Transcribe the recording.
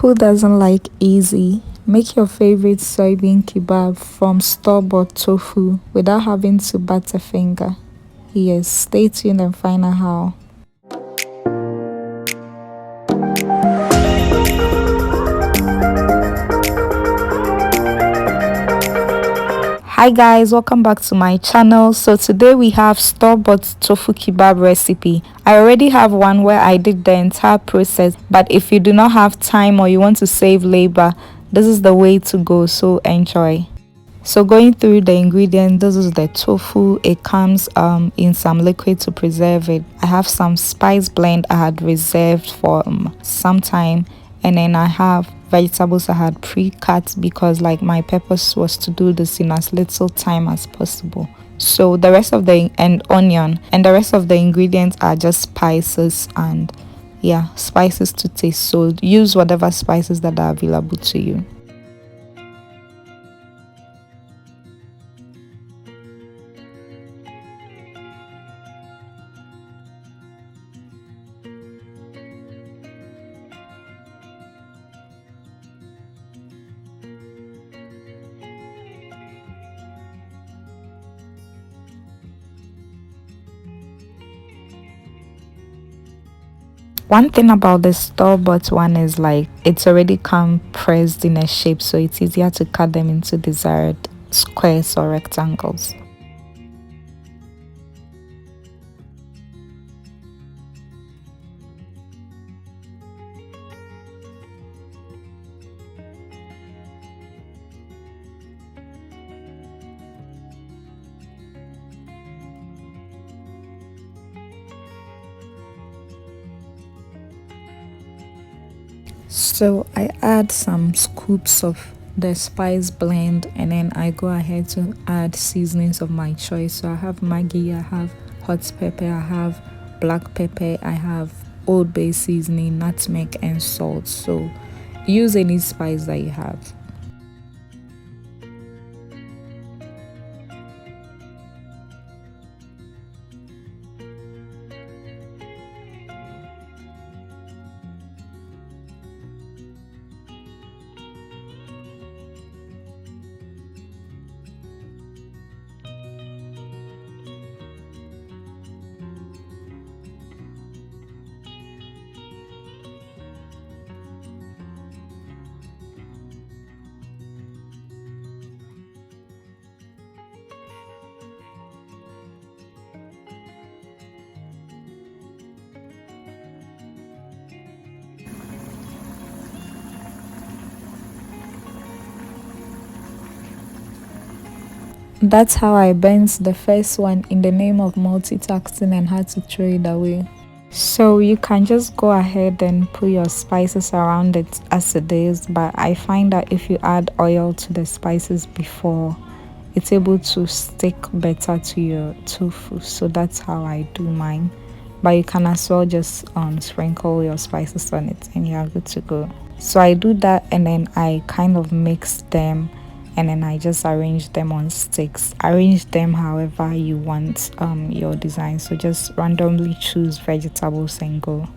Who doesn't like easy? Make your favorite soybean kebab from store-bought tofu without having to bat a finger. Yes, stay tuned and find out how. Hi guys, welcome back to my channel. So today we have store-bought tofu kebab recipe. I already have one where I did the entire process, but if you do not have time or you want to save labor, this is the way to go, so enjoy. So going through the ingredients, this is the tofu. It comes in some liquid to preserve it. I have some spice blend I had reserved for some time, and then I have vegetables I had pre-cut because like my purpose was to do this in as little time as possible. So the rest of the onion and the rest of the ingredients are just spices and yeah, spices to taste. So use whatever spices that are available to you. One thing about the store-bought one is like it's already come pressed in a shape, so it's easier to cut them into desired squares or rectangles. So I add some scoops of the spice blend, and then I go ahead to add seasonings of my choice. So I have Maggi, I have hot pepper, I have black pepper, I have Old Bay seasoning, nutmeg and salt. So use any spice that you have. That's how I burnt the first one in the name of multitasking and had to throw it away. So you can just go ahead and put your spices around it as it is, but I find that if you add oil to the spices before, it's able to stick better to your tofu. So that's how I do mine, but you can as well just sprinkle your spices on it and you're good to go. So I do that, and then I kind of mix them, and then I just arrange them on sticks. Arrange them however you want your design. So just randomly choose vegetables and go.